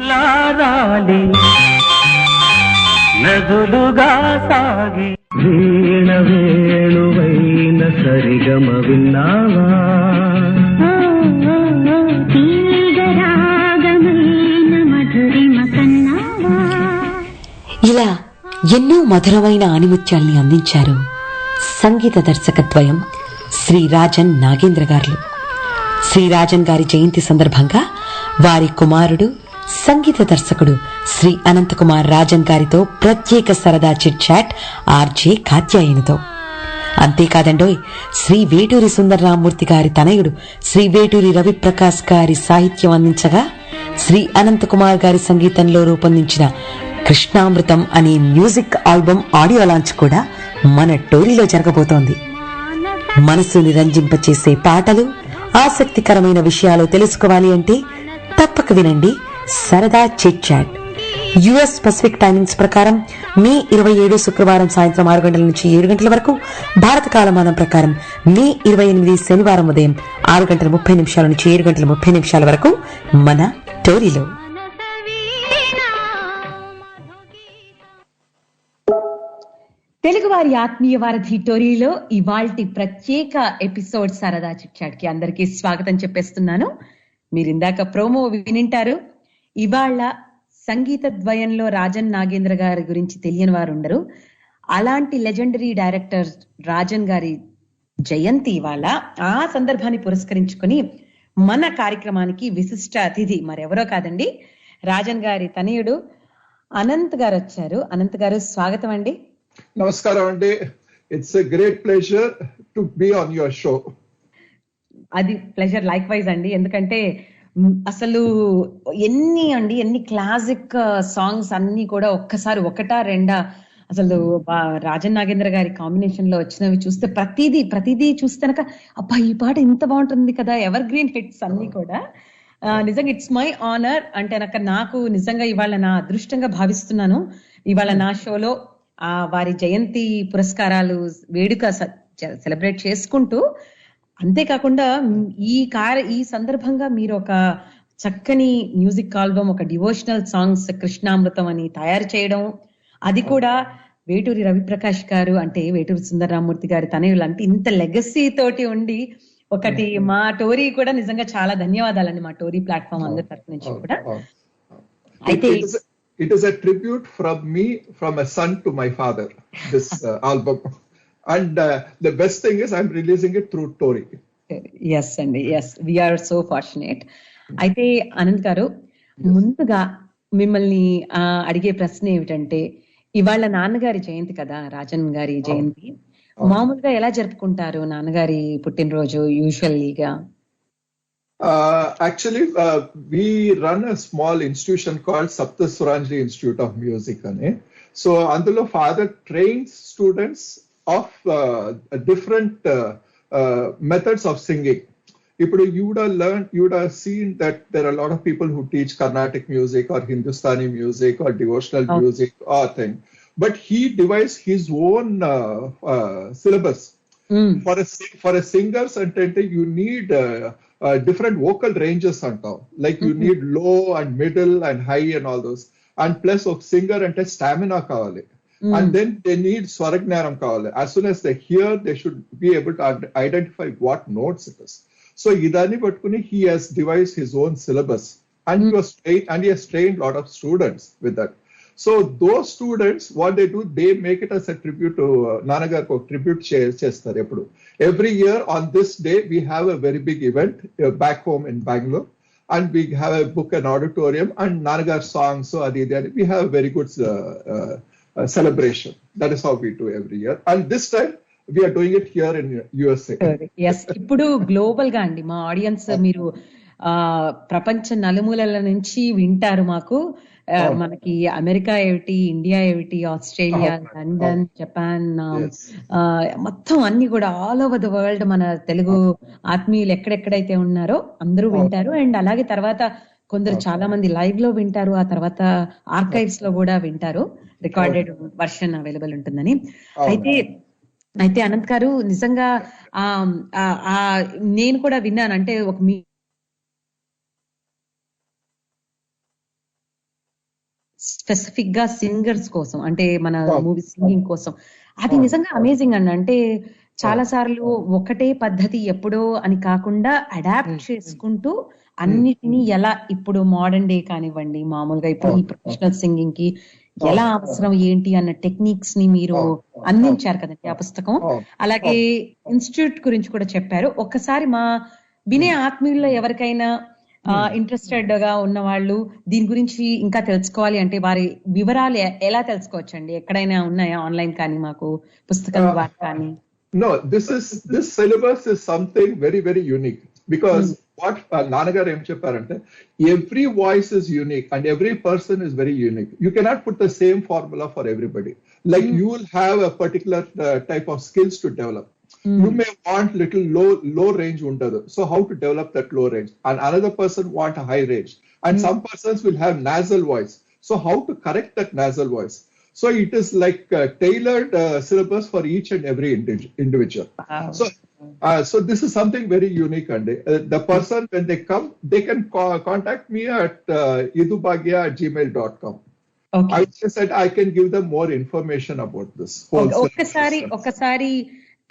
లారాలి నదులుగా సాగి వీణ వేణువైన సరిగమ విన్నావా, ఇలా ఎన్నో మధురమైన ఆణిముత్యాల్ని అందించారు సంగీత దర్శకద్వయం శ్రీ రాజన్ నాగేంద్ర గారు. శ్రీ రాజన్ గారి జయంతి సందర్భంగా వారి కుమారుడు సంగీత దర్శకుడు శ్రీ అనంత్ కుమార్ రాజన్ గారితో ప్రత్యేక సరదా చిట్ చాట్ ఆర్జే కాత్యాయనితో. అంతేకాదండోయ్, శ్రీ వేటూరి సుందరరామూర్తి గారి తనయుడు శ్రీ వేటూరి రవి ప్రకాష్ గారి సాహిత్యం అందించగా శ్రీ అనంత్ కుమార్ గారి సంగీతంలో రూపొందించిన కృష్ణామృతం అనే మ్యూజిక్ ఆల్బమ్ ఆడియో లాంచ్ కూడా మన టోరీలో జరగబోతోంది. మనసుని రంజింపచేసే పాటలు, ఆసక్తికరమైన విషయాలు తెలుసుకోవాలి అంటే తప్పక వినండి సరదా chit chat. US Pacific timings ప్రకారం మే 27 శుక్రవారం సాయంత్రం 6 గంటల నుంచి 7 గంటల వరకు, భారత కాలమానం ప్రకారం మే 28 శనివారం ఉదయం 6 గంటల 30 నిమిషాల నుంచి 7 గంటల 30 నిమిషాల వరకు మన టోరీలో. తెలుగువారి ఆత్మీయ వారధి టోరీలో ఇవాల్టి ప్రత్యేక ఎపిసోడ్ సరదా చిట్చాట్ కి అందరికీ స్వాగతం చెప్పేస్తున్నాను. మీరు ఇందాక ప్రోమో వినింటారు. ఇవాళ సంగీత ద్వయంలో రాజన్ నాగేంద్ర గారి గురించి తెలియని వారు ఉండరు. అలాంటి లెజెండరీ డైరెక్టర్ రాజన్ గారి జయంతి ఇవాళ. ఆ సందర్భాన్ని పురస్కరించుకొని మన కార్యక్రమానికి విశిష్ట అతిథి మరెవరో కాదండి, రాజన్ గారి తనయుడు అనంత్ గారు వచ్చారు. అనంత్ గారు స్వాగతం అండి. నమస్కారం అండి. It's a great pleasure to be on your show. అది ప్లెజర్ లైక్ వైజ్ అండి. ఎందుకంటే అసలు ఎన్ని క్లాసిక్ సాంగ్స్ అన్ని కూడా ఒక్కసారి ఒకటా రెండా అసలు రాజన్ నాగేంద్ర గారి కాంబినేషన్ లో వచ్చినవి చూస్తే ప్రతిదీ చూస్తేనక అబ్బా ఈ పాట ఇంత బాగుంటుంది కదా, ఎవర్ గ్రీన్ హిట్స్ అన్ని కూడా. నిజంగా ఇట్స్ మై ఆనర్. అంటే నాకు నిజంగా ఇవాళ నా అదృష్టంగా భావిస్తున్నాను. ఇవాళ నా షోలో వారి జయంతి పురస్కారాలు వేడుక సెలబ్రేట్ చేసుకుంటూ, అంతేకాకుండా ఈ సందర్భంగా మీరు ఒక చక్కని మ్యూజిక్ ఆల్బమ్, ఒక డివోషనల్ సాంగ్స్ కృష్ణామృతం అని తయారు చేయడం, అది కూడా వేటూరి రవి ప్రకాష్ గారు అంటే వేటూరి సుందరరామూర్తి గారి తనయులు అంటే ఇంత లెగసీ తోటి ఉండి ఒకటి మా టోరీ కూడా నిజంగా చాలా ధన్యవాదాలండి, మా టోరీ ప్లాట్ఫామ్ అందరి తరఫు నుంచి కూడా. అయితే it is a tribute from me, from a son to my father, this album. And the best thing is I'm releasing it through Tori. Yes అండి, yes, we are so fortunate. అయితే అనంత్ గారు, ముందుగా మిమ్మల్ని అడిగే ప్రశ్న ఏమిటంటే, ఇవాళ నాన్నగారి జయంతి కదా, రాజన్ గారి జయంతి. మామూలుగా ఎలా జరుపుకుంటారు నాన్నగారి పుట్టినరోజు యూజువల్లీగా? Actually, we run a small institution called Saptaswaranjali Institute of Music. So, అందులో father trains students of different methods of singing. ఇప్పుడు you would have seen that there are a lot of people who teach Carnatic music or Hindustani music or devotional music or thing. But he devised his own syllabus. For a singers అంటే you need different vocal ranges అంటాం. Like you need low and middle and high and all those. And plus of singer అంటే stamina కావాలి. And then they need స్వరజ్ఞానం కావాలి. As soon as they hear, they should be able to identify what notes it is. So ఇదాన్ని పట్టుకుని he has devised his own syllabus. And he has trained a lot of students with that. So those students, what they do, they make it as a tribute to Nanagar, tribute chestaru eppudu. Every year on this day, we have a very big event back home in Bangalore, and we have a book and auditorium and Nanagar songs. So we have a very good celebration. That is how we do every year. And this time, we are doing it here in USA. Yes, ఇప్పుడు global గా అండి, మా audience మీరు ప్రపంచ నలుమూలల నుంచి వింటారు. మనకి అమెరికా ఏమిటి, ఇండియా ఏమిటి, ఆస్ట్రేలియా, లండన్, జపాన్, మొత్తం అన్ని కూడా ఆల్ ఓవర్ ద వరల్డ్ మన తెలుగు ఆత్మీయులు ఎక్కడెక్కడైతే ఉన్నారో అందరూ వింటారు. అండ్ అలాగే తర్వాత కొందరు చాలా మంది లైవ్ లో వింటారు, ఆ తర్వాత ఆర్కైవ్స్ లో కూడా వింటారు. రికార్డెడ్ వర్షన్ అవైలబుల్ ఉంటుందని. అయితే అనంత్ గారు, నిజంగా నేను కూడా విన్నాను. అంటే ఒక స్పెసిఫిక్ గా సింగర్స్ కోసం, అంటే మన మూవీ సింగింగ్ కోసం. అది నిజంగా అమేజింగ్ అండి. అంటే చాలా సార్లు ఒకటే పద్ధతి ఎప్పుడో అని కాకుండా అడాప్ట్ చేసుకుంటూ అన్నిటినీ ఎలా ఇప్పుడు మోడర్న్ డే కానివ్వండి, మామూలుగా ఇప్పుడు ఈ ప్రొఫెషనల్ సింగింగ్ కి ఎలా అవసరం ఏంటి అన్న టెక్నిక్స్ ని మీరు అందించారు కదండి ఆ పుస్తకం. అలాగే ఇన్స్టిట్యూట్ గురించి కూడా చెప్పారు. ఒక్కసారి మా వినే ఆత్మీయుల్లో ఎవరికైనా ఇంట్రెస్టెడ్ గా ఉన్న వాళ్ళు దీని గురించి ఇంకా తెలుసుకోవాలి అంటే వారి వివరాలు ఎలా తెలుసుకోవచ్చండి? ఎక్కడైనా ఉన్నాయా ఆన్లైన్ కానీ మాకు పుస్తకం ద్వారా కానీ? No, this syllabus is something very, very unique because what Nanagaru em chepparante, every voice is unique and every person is very unique. You cannot put the same formula for everybody. Like you will have a particular type of skills to develop. You may want little low range untadu. So how to develop that low range? And another person want a high range. And some persons will have nasal voice. So how to correct that nasal voice? So it is like a tailored syllabus for each and every individual. Wow. So this is something very unique. And the person, when they come, they can contact me at idubagya@gmail.com. Okay. I just said I can give them more information about this. Okasari,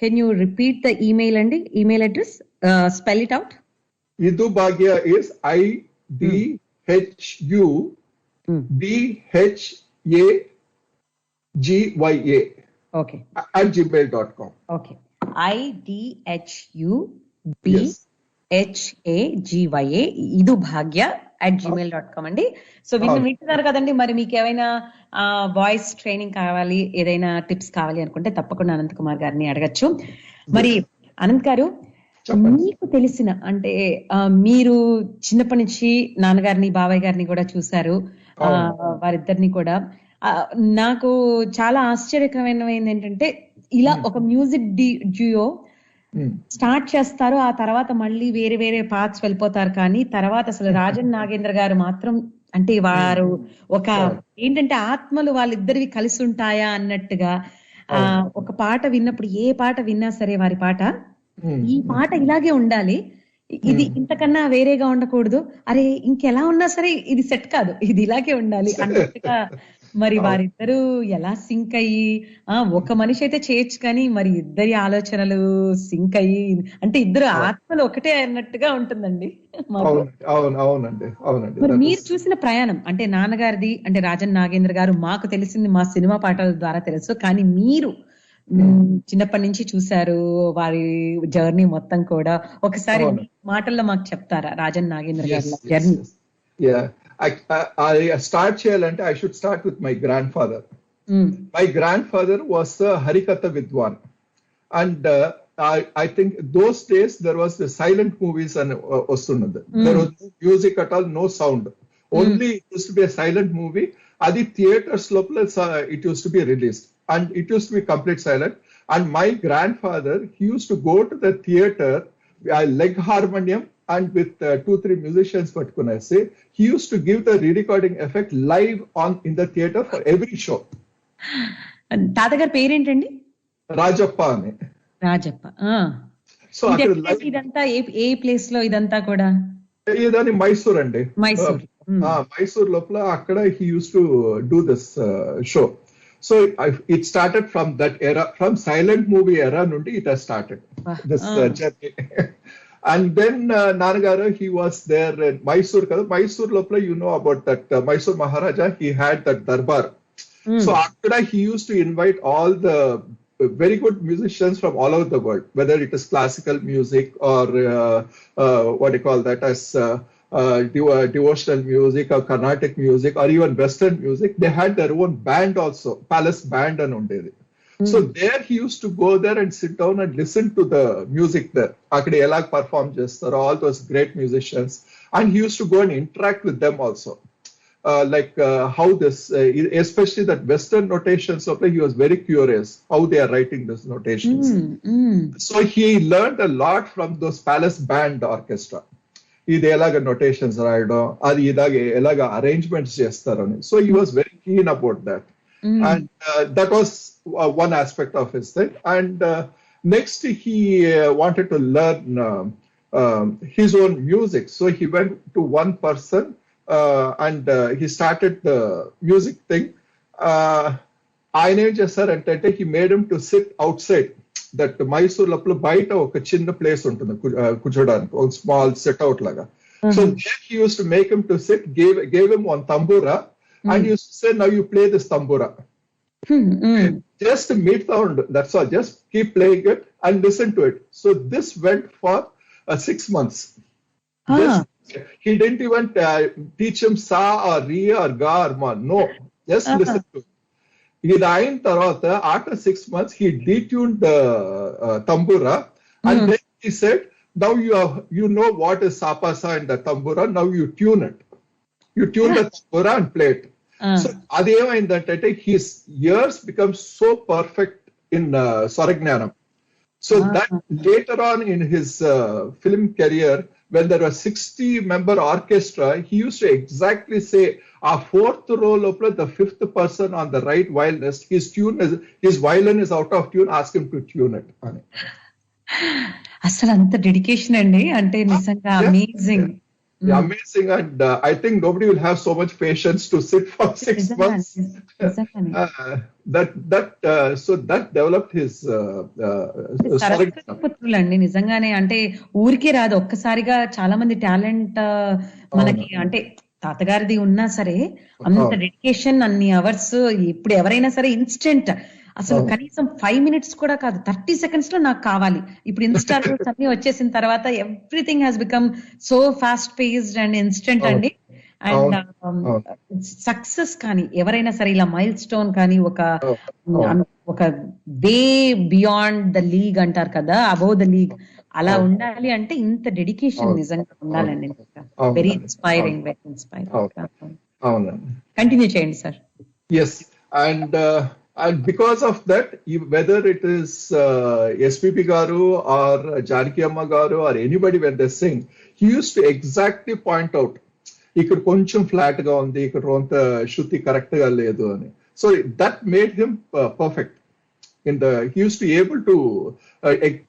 can you repeat the email and email address? Spell it out. Idubagya is IDHUBHAGYA. Okay. At gmail.com. Okay. IDHUBHAGYA idubagya@gmail.com అండి. So వీళ్ళు వింటున్నారు కదండి, మరి మీకు ఏమైనా voice training కావాలి, ఏదైనా tips కావాలి అనుకుంటే తప్పకుండా అనంత్ కుమార్ గారిని అడగచ్చు. మరి అనంత్ గారు, మీకు తెలిసిన అంటే మీరు చిన్నప్పటి నుంచి నాన్నగారిని బాబాయ్ గారిని కూడా చూశారు, వారిద్దరిని కూడా. నాకు చాలా ఆశ్చర్యకరమైనది ఏంటంటే ఇలా ఒక మ్యూజిక్ డ్యూయో స్టార్ట్ చేస్తారు, ఆ తర్వాత మళ్ళీ వేరే వేరే పార్ట్స్ వెళ్ళిపోతారు. కానీ తర్వాత అసలు రాజన్ నాగేంద్ర గారు మాత్రం అంటే వారు ఒక ఏంటంటే ఆత్మలు వాళ్ళిద్దరివి కలిసి ఉంటాయా అన్నట్టుగా ఒక పాట విన్నప్పుడు ఏ పాట విన్నా సరే వారి పాట ఈ పాట ఇలాగే ఉండాలి, ఇది ఇంతకన్నా వేరేగా ఉండకూడదు, అరే ఇంకెలా ఉన్నా సరే ఇది సెట్ కాదు, ఇది ఇలాగే ఉండాలి అన్నట్టుగా మరి వారిద్దరూ ఎలా సింక్ అయ్యి ఒక మనిషి అయితే చేయొచ్చు కానీ మరి ఇద్దరి ఆలోచనలు సింక్ అయ్యి అంటే ఇద్దరు ఆత్మలు ఒకటే అన్నట్టుగా ఉంటుందండి. మరి మీరు చూసిన ప్రయాణం అంటే నాన్నగారిది అంటే రాజన్ నాగేంద్ర గారు మాకు తెలిసింది మా సినిమా పాటల ద్వారా తెలుసు, కానీ మీరు చిన్నప్పటి నుంచి చూశారు వారి జర్నీ మొత్తం కూడా. ఒకసారి మాటల్లో మాకు చెప్తారా రాజన్ నాగేంద్ర గారి journey? I start cheyalante, I should start with my grandfather. My grandfather was a Harikatha Vidwan, and I think those days there was the silent movies and ostunnadu. There was no music at all, no sound. Only it used to be a silent movie. Adi theaters lopla it used to be released, and it used to be complete silent. And my grandfather, he used to go to the theater, leg harmonium, and with 2-3 musicians పట్టుకుని say he used to give the re-recording effect live on in the theater for every show. తాతగారి పేరేంటండి? రాజప్ప అని. Rajappa. So ఇదంతా ఏ place లో ఇదంతా కూడా? ఇదని మైసూర్ అండి. మైసూర్ లోపల అక్కడ he used to do this show. So it started from that era, from silent movie era nundi it has started this journey. And then Nanagaru, he was there in Mysore. Mysore lopla, you know about that Mysore Maharaja, he had that darbar. So after that, he used to invite all the very good musicians from all over the world, whether it is classical music or what do you call that as devotional music or Carnatic music or even Western music. They had their own band also, palace band and undedi. So there he used to go there and sit down and listen to the music there. Akade elag perform chestaru, all those great musicians, and he used to go and interact with them also. How this, especially that Western notations of he was very curious how they are writing these notations. So he learned a lot from those palace band orchestra. ఇది ఎలాగ notations రాయడం, అది ఇలాగే ఎలాగ arrangements చేస్తారని. So he was very keen about that. And that was one aspect of his thing. And next he wanted to learn his own music. So he went to one person and he started the music thing. ఆయన ఏం చేస్తారంటే he made him to sit outside. That Mysore లోపల బయట ఒక చిన్న place ఉంటుంది కూర్చోడానికి, ఒక స్మాల్ సెట్ అవుట్ లాగా. So he used to make him to sit, gave him one tambura and used to say, now you play this tambura. Just meet sound, that's all, just keep playing it and listen to it. So this went for 6 months. He didn't even teach him sa or re or ga or ma, no, just listen to it. ఇది అయిన తర్వాత after 6 months he detuned the tambura and then he said, now you know what is sapasa in the tambura, now you tune it, you tune the tambura and play it. So ademayindante his ears become so perfect in swaragnanam. So that later on in his film career, when there was 60-member orchestra, he used to exactly say, our fourth row of the fifth person on the right violinist, his violin is out of tune, ask him to tune it. అసలు అంత dedication అండి, అంటే నిజంగా amazing. Amazing, and I think nobody will have so much patience to sit for 6 months. So that developed his పుత్రులండి నిజంగానే, అంటే ఊరికే రాదు, ఒక్కసారిగా చాలా మంది టాలెంట్ మనకి అంటే తాతగారిది ఉన్నా సరే అంత డెడికేషన్, అన్ని అవర్స్. ఇప్పుడు ఎవరైనా సరే ఇన్స్టెంట్, అసలు కనీసం 5 minutes కూడా కాదు, 30 seconds లో నాకు కావాలి. ఇప్పుడు ఇన్స్టా రీల్స్ అన్ని వచ్చేసిన తర్వాత everything has become so fast paced and instant అండి. అండ్ సక్సెస్ కానీ ఎవరైనా సరే ఇలా మైల్ స్టోన్ కానీ ఒక వే బియాండ్ ద లీగ్ అంటారు కదా, అబౌవ్ ద లీగ్, అలా ఉండాలి అంటే ఇంత డెడికేషన్ నిజంగా ఉండాలండి. Very inspiring, very inspiring. Continue చేయండి sir. Yes, and because of that, whether it is SPP garu or Janaki Amma garu or anybody, when they sing, he used to exactly point out, ikkada koncham flat ga undi, ikkada ronta shruti correct ga ledu ani. So that made him perfect. He used to be able to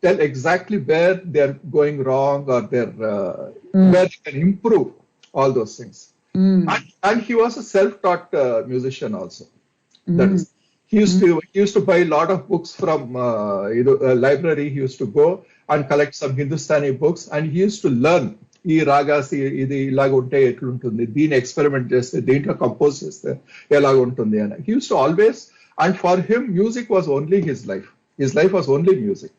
tell exactly where they're going wrong or where they can improve all those things. And he was a self-taught musician also. That is, he used to buy a lot of books from a library. He used to go and collect some Hindustani books, and he used to learn ఈ రాగాస్ ఇది ఇలాగ ఉంటే ఎట్లుంటుంది, దీన్ని experiment చేస్తే, దీంట్లో compose చేస్తే ఎలాగ ఉంటుంది అని. He used to always, and for him music was only his life. His life was only music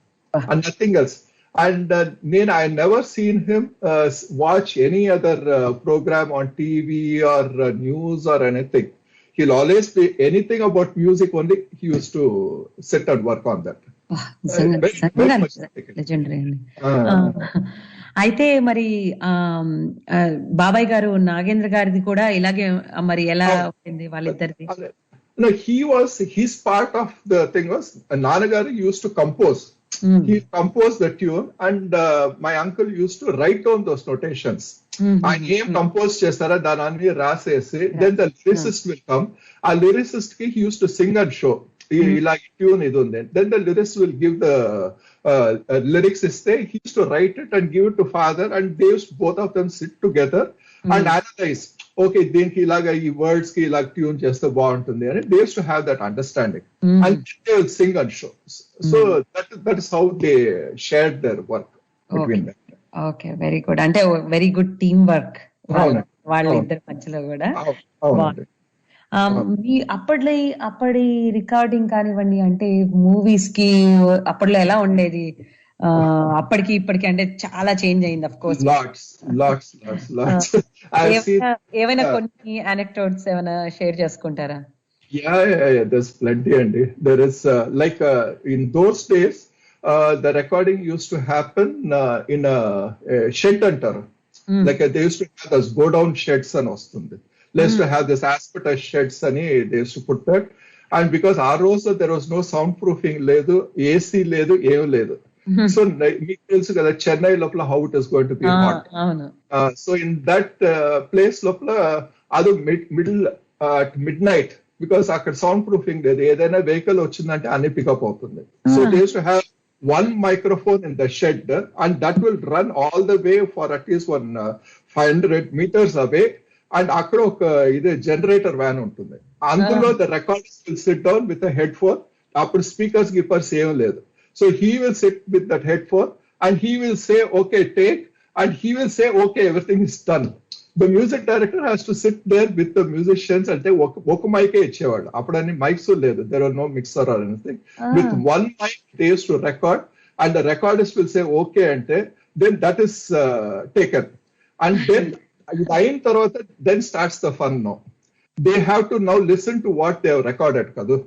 and nothing else. And I never seen him watch any other program on TV or news or anything. He'll always be anything about music only. He used to sit and work on that. Legendary. అయితే మరి బాబాయ్ గారు నాగేంద్ర గారిది కూడా ఇలాగే మరి ఎలా ఉంటుంది వాళ్ళిద్దరిది? No, his part of the thing was Nanagaru used to compose. He composed the tune, and my uncle used to write down those notations. ఆయన ఏం కంపోజ్ చేస్తారో దాని అన్ని రాసేసి, then the lyricist will come. ఆ lyricist కి he used to sing and show, ఇలా tune ఇది ఉంది. Then the lyricist will give the lyrics ఇస్తే, he used to write it and give it to father, and they used both of them sit together and analyze. Okay, దీనికి ఇలాగా ఈ words కి ఇలా tune చేస్తే బాగుంటుంది అని. They used to have that understanding, and they will sing and show. So that is how they shared their work between them. Okay, very good. అంటే very good team work వాళ్ళ ఇద్దరి మధ్యలో కూడా. మీ అప్పటి రికార్డింగ్ కానివ్వండి, అంటే మూవీస్ కి అప్పట్లో ఎలా ఉండేది? అప్పటికి ఇప్పటికి అంటే చాలా చేంజ్ అయింది. Of course lots. ఏమైనా కొన్ని anecdotes ఏమైనా షేర్ చేసుకుంటారా? Yeah, there's plenty, Andy. There is in those days the recording used to happen in a shed antaru. Like they used to have those go down sheds and ostundi. They used to have this asbestos sheds ani they used to put that. And because our రోజు there was no soundproofing లేదు, AC లేదు, ఏం లేదు. So మీకు తెలుసు కదా చెన్నై లోపల how it is going to be hot. So in that place లోపల అది మిడిల్ midnight, because అక్కడ సౌండ్ ప్రూఫింగ్ లేదు, ఏదైనా వెహికల్ వచ్చిందంటే అన్ని పికప్ అవుతుంది. So they used to have one microphone in the shed, and that will run all the way for at least 500 meters away. And అక్కడ ఒక ఇది జనరేటర్ వ్యాన్ ఉంటుంది. అందులో the recorders will sit down with headphone. అప్పుడు speakers గిప్పర్స్ ఏం లేదు. So he will sit with that headphone and he will say okay take and he will say okay everything is done. The music director has to sit there with the musicians. అంటే ఒక మైకే ఇచ్చేవాడు. అప్పుడు అన్ని mics లేదు, there are no mixer or anything. With one mike they use to record and the recorders will say okay అంటే then that is taken. And then ఇది అయిన తర్వాత then starts the fun. No they have to now listen to what they recorded కదా.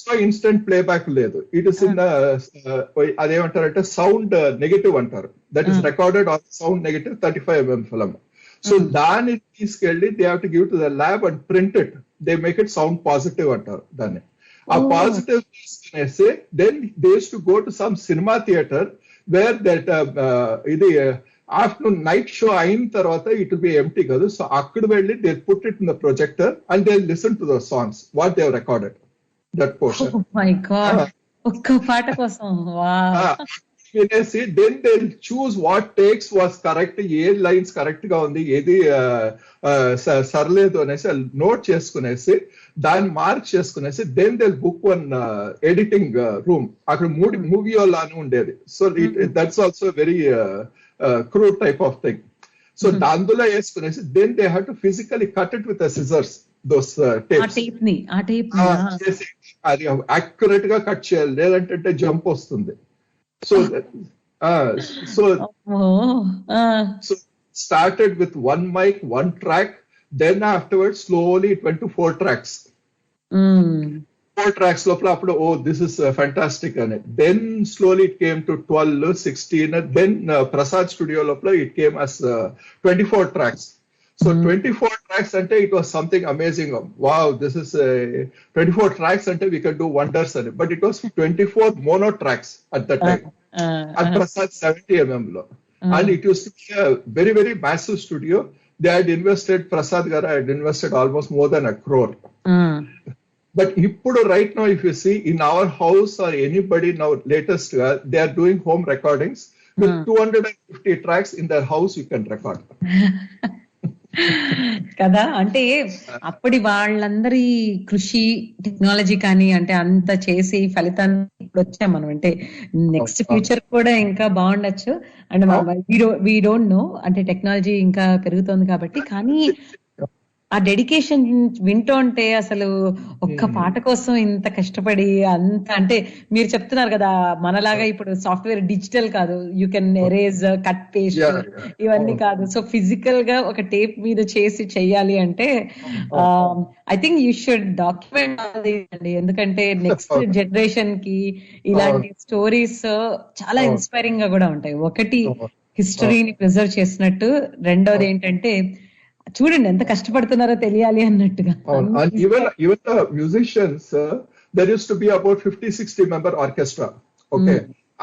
So instant playback లేదు. It is in అదేమంటారంటే sound negative అంటారు. That is recorded on sound negative 35mm film. So దాన్ని తీసుకెళ్లి they have to give to the lab and print it. They make it sound positive అంటారు దాన్ని. ఆ positive తీసుకునేసి then they use to go to some cinema theatre where that ఇది afternoon night show అయిన తర్వాత it will be empty కదా. So అక్కడ వెళ్ళి they put it in the projector and they listen to the songs what they recorded that portion. My god, ఒక్క పాట కోసం వినేసి then they choose what takes was correct, ఏ lines correct గా ఉంది, ఏది సర్లేదు అనేసి నోట్ చేసుకునేసి దాన్ని మార్క్ చేసుకునేసి then they book one editing room. అక్కడ మూవీ అని ఉండేది. So that's also very crude type of thing. So అందులో వేసుకునేసి then they have to physically cut it with the scissors, those tapes. అది accurate గా కట్ చేయాలి, లేదంటే జంప్ వస్తుంది. So so started with one mic, one track, then afterwards slowly it went to 4 tracks. 4 tracks లోపల అప్పుడు this is fantastic అని. Then slowly it came to 12, 16, and then Prasad studio లోపల it came as 24 tracks. So 24 tracks అంటే it was something amazing. Wow, this is 24 tracks అంటే we can do wonders అని. But it was 24 mono tracks at that time. At Prasad 70mm లో. And it used to be a very very massive studio. They had invested, Prasad garu had invested almost more than 1 crore. But ఇప్పుడు right now if you see in our house or anybody now latest they are doing home recordings with 250 tracks in their house you can record. కదా. అంటే అప్పటి వాళ్ళందరి కృషి technology కానీ అంటే అంత చేసి ఫలితాన్ని ఇప్పుడు వచ్చాం మనం. అంటే నెక్స్ట్ ఫ్యూచర్ కూడా ఇంకా బాగుండొచ్చు. అండ్ వీ డోంట్ నో, అంటే టెక్నాలజీ ఇంకా పెరుగుతోంది కాబట్టి. కానీ ఆ డెడికేషన్ వింటూ ఉంటే అసలు ఒక్క పాట కోసం ఇంత కష్టపడి అంత, అంటే మీరు చెప్తున్నారు కదా మనలాగా ఇప్పుడు సాఫ్ట్వేర్ డిజిటల్ కాదు, you can erase cut paste ఇవన్నీ కాదు. సో ఫిజికల్ గా ఒక టేప్ మీద చేసి చెయ్యాలి అంటే I think you should document అండి. ఎందుకంటే నెక్స్ట్ జనరేషన్ కి ఇలాంటి స్టోరీస్ చాలా ఇన్స్పైరింగ్ గా కూడా ఉంటాయి. ఒకటి హిస్టరీని ప్రిజర్వ్ చేసినట్టు, రెండోది ఏంటంటే చూడండి ఎంత కష్టపడుతున్నారో తెలియాలి అన్నట్టుగా. Even the musicians, there used to be about 50-60 member orchestra, okay,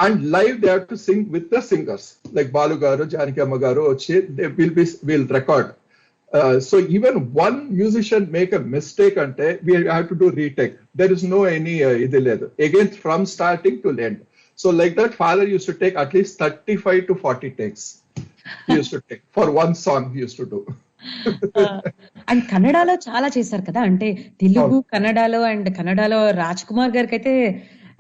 and live they have to sing with the singers like Balu garu, Janaki amma garu వచ్చి they will record. So even one musician make a mistake ante we have to do retake. There is no any ఇది లేదు, again from starting to end. So like that father used to take at least 35 to 40 takes he used to take for one song he used to do. And కన్నడలో చాలా చేశారు కదా, అంటే తెలుగు కన్నడలో. And కన్నడలో రాజ్ కుమార్ గారికి అయితే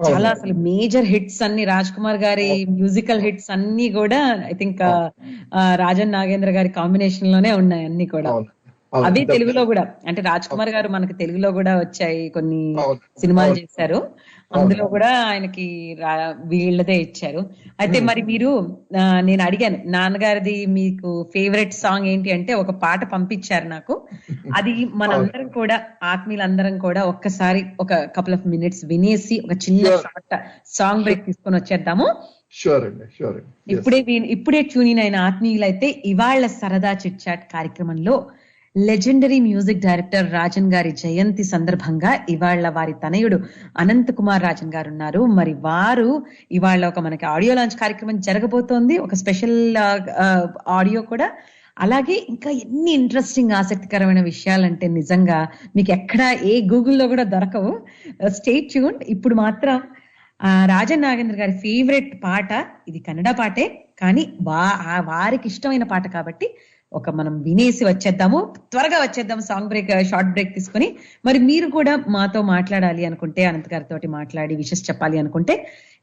చాలా అసలు మేజర్ హిట్స్ అన్ని, రాజ్ కుమార్ గారి మ్యూజికల్ హిట్స్ అన్ని కూడా ఐ థింక్ రాజన్ నాగేంద్ర గారి కాంబినేషన్ లోనే ఉన్నాయి అన్ని కూడా. అవి తెలుగులో కూడా, అంటే రాజ్ కుమార్ గారు మనకి తెలుగులో కూడా వచ్చాయి, కొన్ని సినిమాలు చేశారు, అందులో కూడా ఆయనకి వీళ్ళదే ఇచ్చారు. అయితే మరి మీరు, నేను అడిగాను నాన్నగారిది మీకు ఫేవరెట్ సాంగ్ ఏంటి అంటే ఒక పాట పంపించారు నాకు. అది మనందరం కూడా ఆత్మీయులందరం కూడా ఒక్కసారి ఒక కపుల్ ఆఫ్ మినిట్స్ వినేసి ఒక చిన్న షార్ట్ సాంగ్ బ్రేక్ తీసుకొని వచ్చేద్దాము. ఇప్పుడే ట్యూన్ అయిన ఆత్మీయులైతే ఇవాళ సరదా చిట్ చాట్ కార్యక్రమంలో లెజెండరీ మ్యూజిక్ డైరెక్టర్ రాజన్ గారి జయంతి సందర్భంగా ఇవాళ వారి తనయుడు అనంత్ కుమార్ రాజన్ గారు ఉన్నారు. మరి వారు ఇవాళ ఒక మనకి ఆడియో లాంచ్ కార్యక్రమం జరగబోతోంది, ఒక స్పెషల్ ఆడియో కూడా. అలాగే ఇంకా ఎన్ని ఇంట్రెస్టింగ్ ఆసక్తికరమైన విషయాలంటే నిజంగా మీకు ఎక్కడ ఏ గూగుల్లో కూడా దొరకవు. Stay tuned. ఇప్పుడు మాత్రం రాజన్ నాగేంద్ర గారి ఫేవరెట్ పాట, ఇది కన్నడ పాటే కానీ వారికి ఇష్టమైన పాట కాబట్టి మనం వినేసి వచ్చేద్దాము, త్వరగా వచ్చేద్దాం సాంగ్ బ్రేక్, షార్ట్ బ్రేక్ తీసుకుని. మరి మీరు కూడా మాతో మాట్లాడాలి అనుకుంటే, అనంత్ గారితో మాట్లాడి విషెస్ చెప్పాలి అనుకుంటే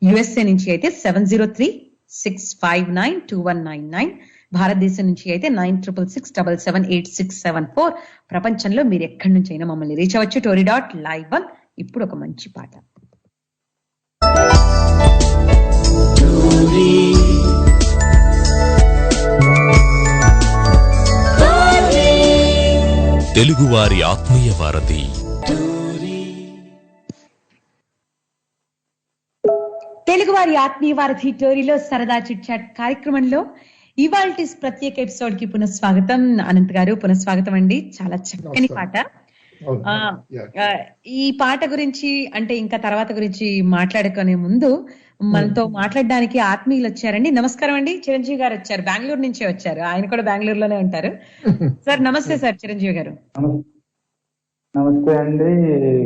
యుఎస్ఏ నుంచి అయితే 703-659-2199, భారతదేశం నుంచి అయితే 9666778674. ప్రపంచంలో మీరు ఎక్కడి నుంచి అయినా మమ్మల్ని రీచ్ అవ్వచ్చు. Tory.live. ఇప్పుడు ఒక మంచి పాట. తెలుగువారి ఆత్మీయ వారధి తెలుగువారి ఆత్మీయ వారధి టోరీలో సరదా చిట్ చాట్ కార్యక్రమంలో ఇవాల్టి ప్రత్యేక ఎపిసోడ్ కి పునఃస్వాగతం. అనంత్ గారు పునఃస్వాగతం అండి. చాలా చక్కని పాట. ఈ పాట గురించి అంటే ఇంకా తర్వాత గురించి మాట్లాడుకునే ముందు మనతో మాట్లాడడానికి ఆత్మీయులు వచ్చారండి. నమస్కారం అండి. చిరంజీవి గారు వచ్చారు, బెంగళూరు నుంచే వచ్చారు. ఆయన కూడా బెంగళూరులోనే ఉంటారు. సార్ నమస్తే సార్. చిరంజీవి గారు నమస్తే అండి.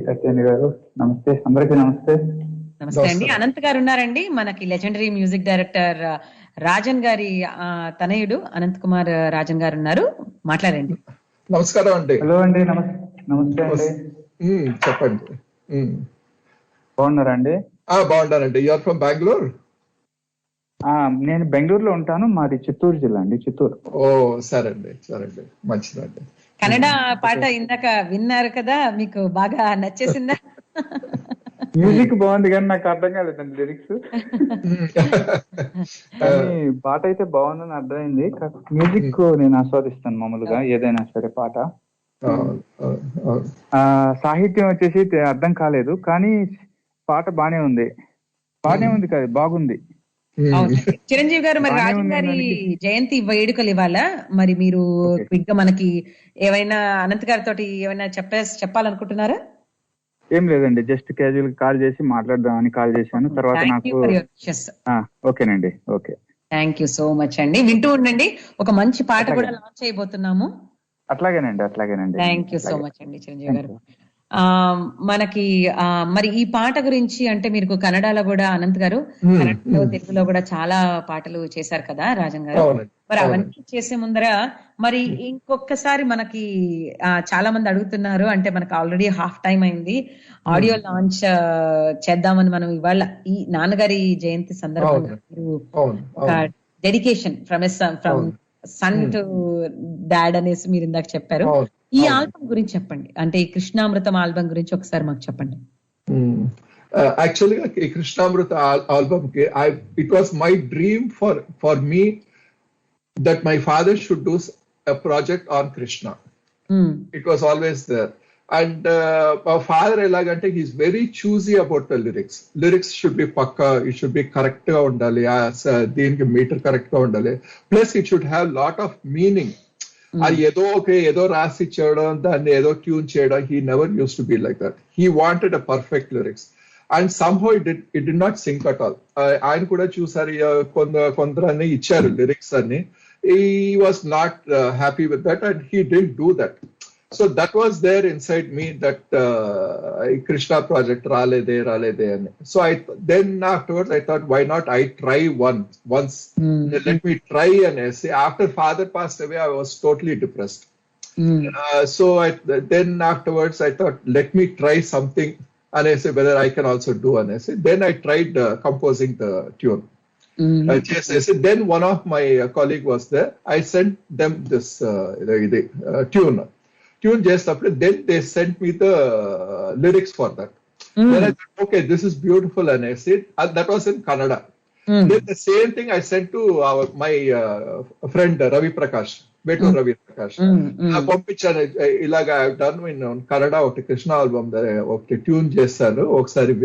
సత్యాన్ని గారు నమస్తే. అందరికీ నమస్తే. నమస్తే అండి. అనంత్ గారు ఉన్నారండి, మనకి లెజెండరీ మ్యూజిక్ డైరెక్టర్ రాజన్ గారి తనయుడు అనంత్ కుమార్ రాజన్ గారు ఉన్నారు, మాట్లాడండి. నమస్కారం అండి. హలో అండి. నమస్తే అండి. చెప్పండి. బాగున్నారా అండి? బాగున్నానండి. You are from Bengaluru? నేను బెంగళూరులో ఉంటాను. మాది చిత్తూరు జిల్లా అండి, చిత్తూరు. ఓ సరే అండి, సరే అండి, మంచిదండి. కన్నడ పాట ఇందాక విన్నారు కదా, మీకు బాగా నచ్చేసిందా? మ్యూజిక్ బాగుంది కానీ నాకు అర్థం కాలేదండి లిరిక్స్. కానీ పాట అయితే బాగుందని అర్థమైంది. మ్యూజిక్ నేను ఆస్వాదిస్తాను మామూలుగా, ఏదైనా సరే పాట. సాహిత్యం వచ్చేసి అర్థం కాలేదు, కానీ పాట బానే ఉంది కాదు, బాగుంది. చిరంజీవి గారు, మరి రాజన్ గారి జయంతి వేడుకలు ఇవాళ, మరి మీరు క్విక్ గా మనకి ఏమైనా అనంత్ గారితో ఏమైనా చెప్పాలనుకుంటున్నారా? ఏం లేదండి, జస్ట్ క్యాజువల్ కాల్ చేసి మాట్లాడదామని కాల్ చేశాను. తర్వాత నాకు ఓకేనండి. Okay, thank you so much అండి. వింటూ ఉండండి, ఒక మంచి పాట కూడా లాంచ్ అయిపోతున్నాము. అట్లాగేనండి. థ్యాంక్ యూ సో మచ్ అండి చిరంజీవి గారు. మనకి మరి ఈ పాట గురించి అంటే మీరు కన్నడలో కూడా అనంత్ గారు కన్నడలో తెలుగులో కూడా చాలా పాటలు చేశారు కదా రాజన్ గారు. మరి అవన్నీ చేసే ముందర మరి ఇంకొకసారి మనకి చాలా మంది అడుగుతున్నారు, అంటే మనకి ఆల్రెడీ హాఫ్ టైం అయింది, ఆడియో లాంచ్ చేద్దామని మనం ఇవాళ ఈ నాన్నగారి జయంతి సందర్భంగా dedication from son to dad అనేసి మీరు ఇందాక చెప్పారు. ఈ ఆల్బమ్ గురించి చెప్పండి, అంటే ఈ కృష్ణామృతం ఆల్బమ్ గురించి ఒకసారి మాకు చెప్పండి. యాక్చువల్గా ఈ కృష్ణామృత ఆల్బమ్ కి it was my dream for me that my father should do a project on Krishna. It was always there. And my father elagante, he's very choosy about the lyrics. Lyrics should be pakka, it should be correct ga undali, deeniki meter correct ga undali, plus it should have lot of meaning. అది ఏదో రాసి చేయడం, దాన్ని ఏదో tune చేయడం, he never used to be like that. He wanted a perfect lyrics. And somehow it did not sink at all. ఆయన కూడా చూసారు, కొందరని ఇచ్చారు లిరిక్స్ అని. He was not happy with that and he didn't do that. So that was there inside me, that Krishna project ralede ani. So then afterwards I thought, why not I try once. Let me try and say. After father passed away, I was totally depressed. So then afterwards I thought, let me try something and I say whether I can also do, and I say then I tried composing the tune. Then one of my colleague was there. I sent them this tune just after. Then they sent me the lyrics for that. Then I thought, okay, this is beautiful, and I said that was in Kannada. Then the same thing I sent to my friend Ravi Prakash, Veturi Ravi Prakash. Ilaga I have done in Kannada of the Krishna album, of the tune chesanu oksari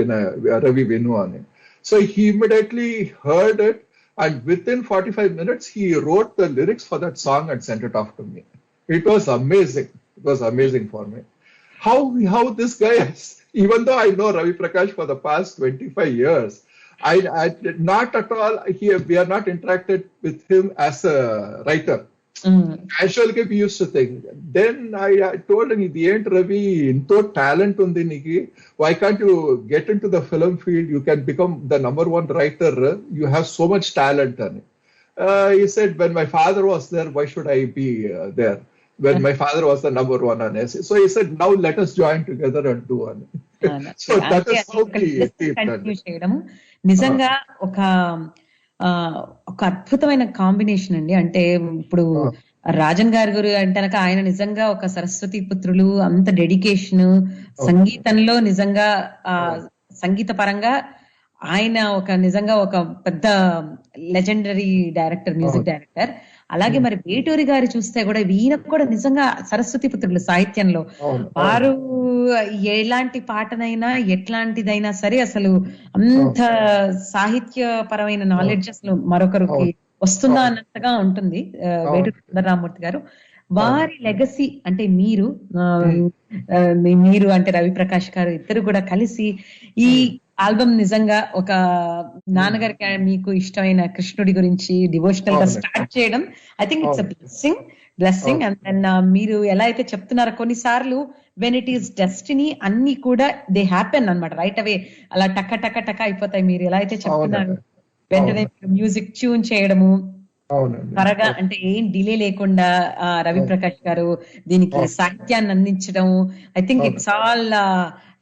Ravi vinu ani. So he immediately heard it, and within 45 minutes he wrote the lyrics for that song and sent it off to me. It was amazing. It was amazing for me. How this guy has, even though I know Ravi Prakash for the past 25 years, I did not at all, we are not interacted with him as a writer. Casually we used to think. Then I told him, the end Ravi, into talent undi niki, why can't you get into the film field? You can become the number one writer. You have so much talent. He said, when my father was there, why should I be there? When my father was the number one on SC. So he said, now let us join together and do one. So that is how we continue చేయడము నిజంగా ఒక అద్భుతమైన combination అండి. అంటే ఇప్పుడు రాజన్ గారి గురు అంటే ఆయన నిజంగా ఒక సరస్వతి పుత్రులు, అంత డెడికేషన్ సంగీతంలో నిజంగా సంగీత పరంగా ఆయన ఒక నిజంగా ఒక పెద్ద లెజెండరీ డైరెక్టర్, మ్యూజిక్ డైరెక్టర్. అలాగే మరి వేటూరి గారి చూస్తే కూడా ఈయన కూడా నిజంగా సరస్వతి పుత్రులు సాహిత్యంలో. వారు ఎలాంటి పాటనైనా ఎట్లాంటిదైనా సరే అసలు అంత సాహిత్య పరమైన నాలెడ్జ్ అసలు మరొకరికి వస్తుందా అన్నట్టుగా ఉంటుంది వేటూరి సుందరరామూర్తి గారు. వారి లెగసీ అంటే మీరు అంటే రవి ప్రకాష్ గారు ఇద్దరు కూడా కలిసి ఈ ఆల్బమ్ నిజంగా ఒక నాన్నగారికి మీకు ఇష్టమైన కృష్ణుడి గురించి డివోషనల్ గా స్టార్ట్ చేయడం, I think it's blessing. And then మీరు ఎలా అయితే చెప్తున్నారో కొన్నిసార్లు వెన్ ఇట్ ఈస్ డెస్టినీ అన్ని కూడా దే హ్యాపెన్ అన్నమాట, రైట్ అవే అలా టక్క టక్క టక్క అయిపోతాయి. మీరు ఎలా అయితే చెప్తున్నారు వెంటనే మ్యూజిక్ ట్యూన్ చేయడము త్వరగా, అంటే ఏం డిలే లేకుండా రవి ప్రకాష్ గారు దీనికి సాహిత్యాన్ని అందించడం, I think it's all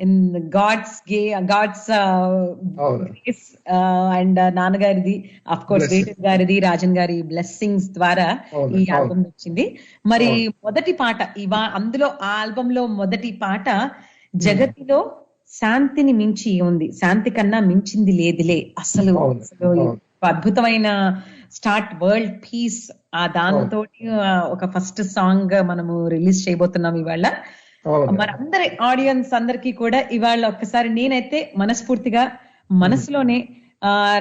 in God's grace and నాన్నగారిది, అఫ్ కోర్స్ వేటూరి గారిది, రాజన్ గారి బ్లెస్సింగ్స్ ద్వారా ఈ ఆల్బమ్ వచ్చింది. మరి మొదటి పాట అందులో ఆ ఆల్బమ్ లో మొదటి పాట జగతిలో శాంతిని మించి ఉంది, శాంతి కన్నా మించింది లేదులే. అసలు అద్భుతమైన స్టార్ట్, వరల్డ్ పీస్, దాంతో ఒక ఫస్ట్ సాంగ్ మనము రిలీజ్ చేయబోతున్నాం ఇవాళ. మరి అందరి ఆడియన్స్ అందరికీ కూడా ఇవాళ ఒక్కసారి నేనైతే మనస్ఫూర్తిగా మనసులోనే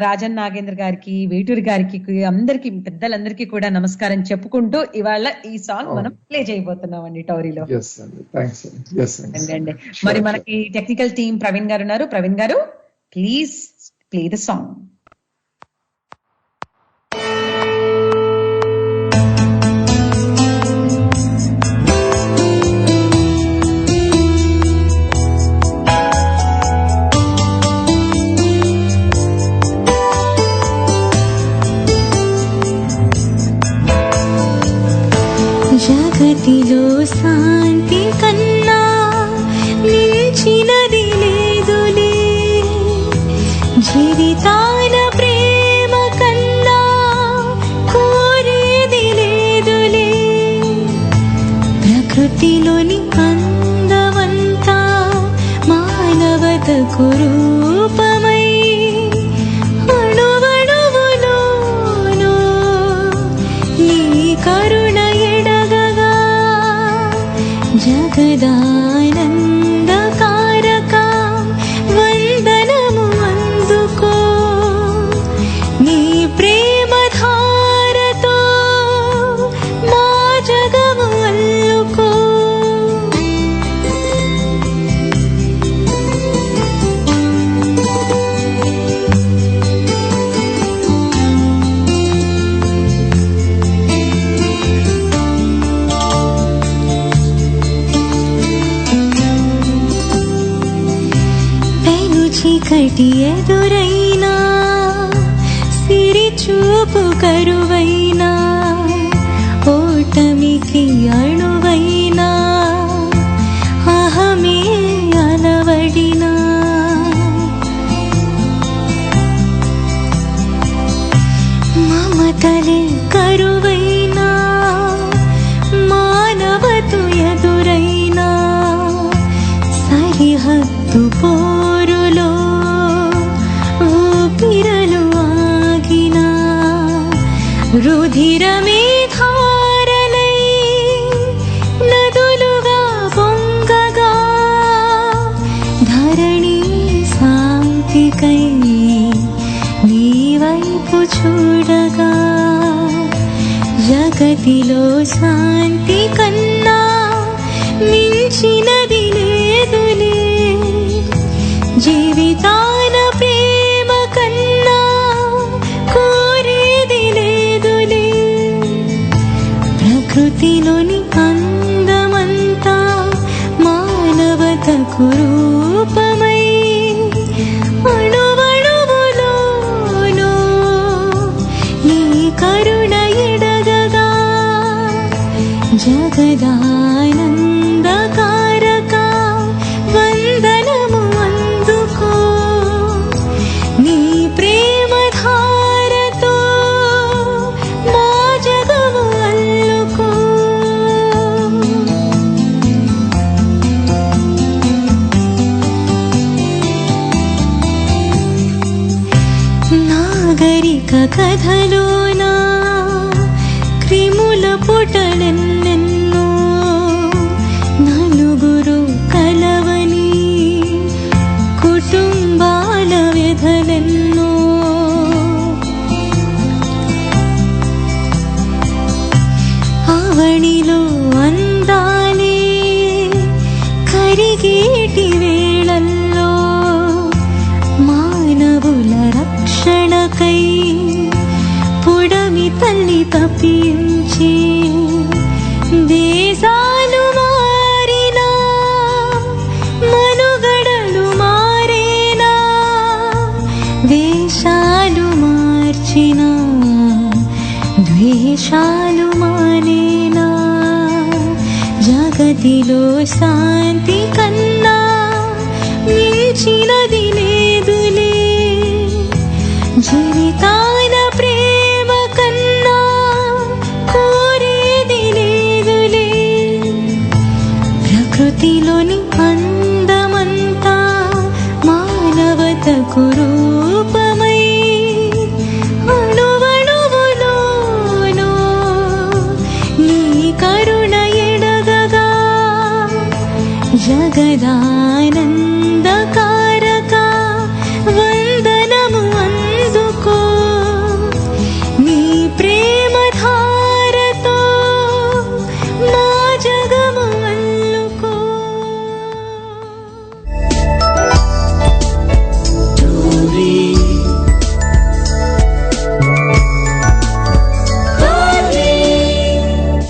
రాజన్ నాగేంద్ర గారికి, వేటూరి గారికి, అందరికి పెద్దలందరికీ కూడా నమస్కారం చెప్పుకుంటూ ఇవాళ ఈ సాంగ్ మనం ప్లే చేయబోతున్నాం అండి టౌరీలో. మరి మనకి టెక్నికల్ టీం ప్రవీణ్ గారు ఉన్నారు. ప్రవీణ్ గారు ప్లీజ్ ప్లే ద సాంగ్. జగతిలో శాంతి కన్నా మించినది లేదులే, జీవితాల ప్రేమ కన్నా కోరేది లేదులే, ప్రకృతిలోని అందమంతా మానవతకు రూపమై అణువణువులోనూ నీ కరుణ జగదానందకారక వందనము అందుకో, నీ ప్రేమ ధారతో మా జగము అల్లుకో. చీకటి ఎదురైనా, సిరి చూపు కరువైనా, ఓటమికి అణువైనా, అహమే అలవడినా, మమతలే కరువైనా, మానవతు ఎదురైనా, సరిహద్దు పోరులో ఊపిరలు ఆగినా, రుధిరమే ధారలై నదులుగా పొంగగా, ధరణి శాంతికై నీ వైపు చూడగా, జగతిలో శాంతి కన్నా మించినది లేదులే, జీవితాల ప్రేమ కన్నా కోరేది లేదులే, ప్రకృతిలోని అందమంతా మానవతకు రూపమై అణువణువులోనూ నీ కరు కథలోనా క్రిముల పుటలెన్నెన్నో నలుగురు కలవని కుటుంబాల వ్యధలెన్నో ఆవణిలో అందాలే కరిగేటి వేళల్లో మానవుల రక్షణకై పుడమి తల్లి తప్పించి దేశాలు మారినా మనుగడలు మారేనా వేషాలు మార్చినా ద్వేషాలు మానేనా జగతిలో శాంతి కన్నా మించినది లేదులే జీవితాన ప్రేమ కన్నా కోరేది లేదులే ప్రకృతిలోని అందమంతా మానవతకు రూపమై అణువణువులోనూ నీ కరుణ ఎడగగా జగదానందకారక వందనము అందుకో నీ ప్రేమ ధారతో మా జగము అల్లుకో.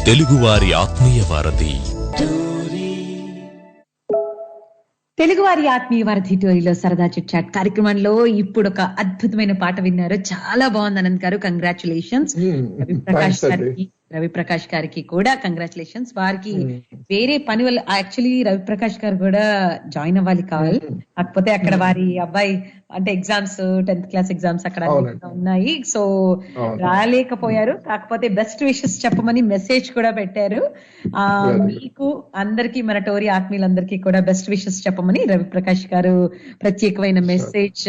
తెలుగువారి ఆత్మీయ వారధి. తెలుగువారి ఆత్మీయ వారధి టోరీలో సరదా చిట్ చాట్ కార్యక్రమంలో ఇప్పుడు ఒక అద్భుతమైన పాట విన్నారు. చాలా బాగుంది అనంత్ గారు, కంగ్రాచులేషన్స్. రవి ప్రకాష్ గారికి కూడా కంగ్రాచులేషన్స్. వారికి వేరే పని వల్ల యాక్చువల్లీ రవి ప్రకాష్ గారు కూడా జాయిన్ అవ్వాలి కావాలి, కాకపోతే అక్కడ వారి అబ్బాయి అంటే ఎగ్జామ్స్ 10th క్లాస్ ఎగ్జామ్స్ అక్కడ ఉన్నాయి, సో రాలేకపోయారు. కాకపోతే బెస్ట్ విషెస్ చెప్పమని మెసేజ్ కూడా పెట్టారు. మీకు అందరికి, మన టోరీ ఆత్మీయులందరికీ కూడా బెస్ట్ విషెస్ చెప్పమని రవి ప్రకాష్ గారు ప్రత్యేకమైన మెసేజ్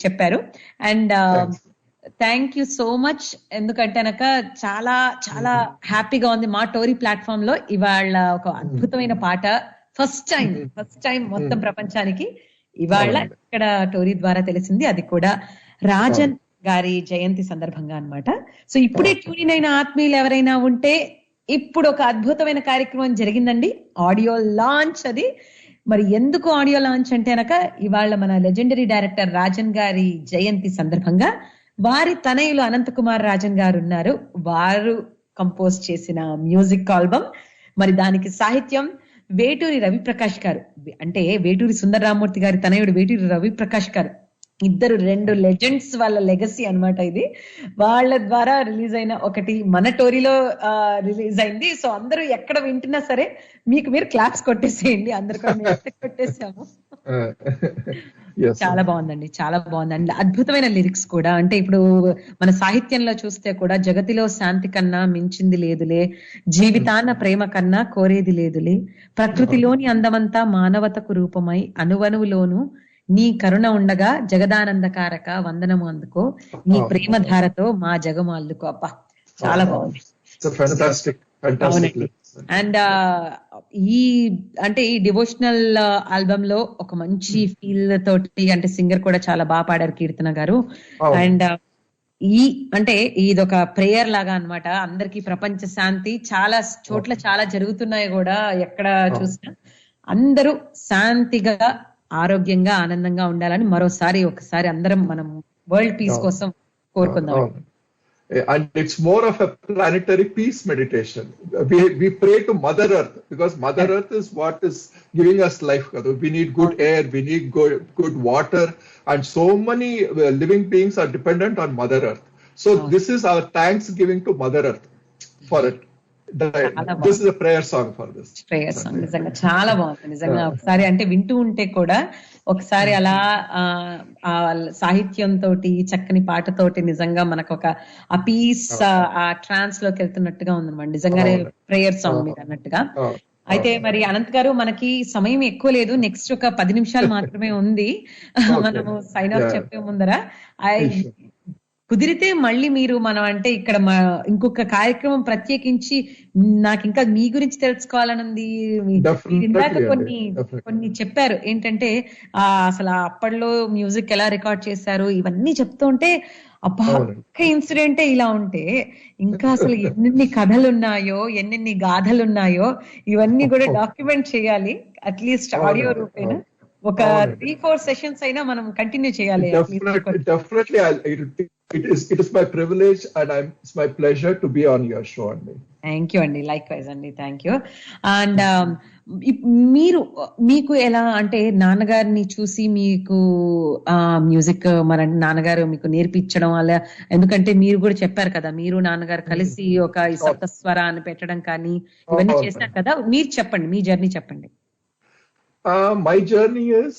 చెప్పారు. And thank you so much. ఎందుకంటే అనక చాలా చాలా హ్యాపీగా ఉంది. మా టోరీ ప్లాట్ఫామ్ లో ఇవాళ ఒక అద్భుతమైన పాట ఫస్ట్ టైం మొత్తం ప్రపంచానికి ఇవాళ ఇక్కడ టోరీ ద్వారా తెలిసింది, అది కూడా రాజన్ గారి జయంతి సందర్భంగా అన్నమాట. సో ఇప్పుడే ట్యూన్ అయిన ఆత్మీయులు ఎవరైనా ఉంటే ఇప్పుడు ఒక అద్భుతమైన కార్యక్రమం జరిగిందండి, ఆడియో లాంచ్. అది మరి ఎందుకు ఆడియో లాంచ్ అంటే అనక ఇవాళ మన లెజెండరీ డైరెక్టర్ రాజన్ గారి జయంతి సందర్భంగా వారి తనయులు అనంత్ కుమార్ రాజన్ గారు ఉన్నారు, వారు కంపోజ్ చేసిన మ్యూజిక్ ఆల్బమ్. మరి దానికి సాహిత్యం వేటూరి రవి ప్రకాష్ గారు, అంటే వేటూరి సుందరరామూర్తి గారి తనయుడు వేటూరి రవి ప్రకాష్ గారు, ఇద్దరు రెండు లెజెండ్స్ వాళ్ళ లెగసీ అన్నమాట ఇది. వాళ్ళ ద్వారా రిలీజ్ అయిన ఒకటి మన టోరీలో రిలీజ్ అయింది. సో అందరూ ఎక్కడ వింటున్నా సరే మీకు మీరు క్లాప్స్ కొట్టేసేయండి, అందరు కూడా కొట్టేసాము. చాలా బాగుందండి, చాలా బాగుందండి. అద్భుతమైన లిరిక్స్ కూడా, అంటే ఇప్పుడు మన సాహిత్యంలో చూస్తే కూడా జగతిలో శాంతి కన్నా మించింది లేదులే, జీవితాన ప్రేమ కన్నా కోరేది లేదులే, ప్రకృతిలోని అందమంతా మానవతకు రూపమై అణువణువులోను నీ కరుణ ఉండగా జగదానందకారక వందనము అందుకో, నీ ప్రేమ ధారతో మా జగము అల్లుకో. అబ్బా చాలా బాగుంది. అండ్ ఈ అంటే ఈ డివోషనల్ ఆల్బమ్ లో ఒక మంచి ఫీల్ తోటి, అంటే సింగర్ కూడా చాలా బాగా పాడారు కీర్తన గారు. అండ్ ఈ అంటే ఇదొక ప్రేయర్ లాగా అన్నమాట, అందరికి ప్రపంచ శాంతి చాలా చోట్ల చాలా జరుగుతున్నాయి కూడా, ఎక్కడ చూసినా అందరూ శాంతిగా ఆరోగ్యంగా ఆనందంగా ఉండాలని ఒకసారి అందరం మనం వరల్డ్ పీస్ కోసం కోరుకుందాం. And it's more of a planetary peace meditation. We pray to Mother Earth because Mother Earth is what is giving us life. We need good air, we need good water, and so many living beings are dependent on Mother Earth. So this is our thanksgiving to Mother Earth for it. This is a prayer song for this. Prayer song నిజంగా చాలా బాగుంది. నిజంగా ఒకసారి అంటే వింటూ ఉంటే కూడా ఒకసారి అలా ఆ సాహిత్యం తోటి చక్కని పాటతోటి నిజంగా మనకు ఒక ఆ పీస్ ఆ ట్రాన్స్ లోకి వెళ్తున్నట్టుగా ఉందన్నమాట. నిజంగానే ప్రేయర్ సాంగ్ మీరు అన్నట్టుగా. అయితే మరి అనంత్ గారు, మనకి సమయం ఎక్కువ లేదు, నెక్స్ట్ ఒక 10 నిమిషాలు మాత్రమే ఉంది మనము సైన్ ఆఫ్ చెప్పే ముందర. కుదిరితే మళ్ళీ మీరు మనం అంటే ఇక్కడ ఇంకొక కార్యక్రమం ప్రత్యేకించి నాకు ఇంకా మీ గురించి తెలుసుకోవాలని ఉంది. మీరు ఇందాక కొన్ని చెప్పారు ఏంటంటే అసలు అప్పట్లో మ్యూజిక్ ఎలా రికార్డ్ చేశారు ఇవన్నీ చెప్తూ ఉంటే అబ్బా ఒక్క ఇన్సిడెంటే ఇలా ఉంటే ఇంకా అసలు ఎన్నెన్ని కథలు ఉన్నాయో, ఎన్నెన్ని గాథలు ఉన్నాయో ఇవన్నీ కూడా డాక్యుమెంట్ చేయాలి. అట్లీస్ట్ ఆడియో రూపేణ ఒక 3-4 సెషన్స్ అయినా మనం కంటిన్యూ చేయాలి. It is my privilege and it's my pleasure to be on your show అండి. థ్యాంక్ యూ అండి. లైక్ వైజ్ అండి. Thank you. అండ్ మీకు ఎలా అంటే నాన్నగారిని చూసి మీకు మ్యూజిక్ మరి నాన్నగారు మీకు నేర్పించడం అలా, ఎందుకంటే మీరు కూడా చెప్పారు కదా మీరు నాన్నగారు కలిసి ఒక సప్తస్వర అని పెట్టడం కానీ ఇవన్నీ చేశారు కదా, మీరు చెప్పండి మీ జర్నీ చెప్పండి. My journey is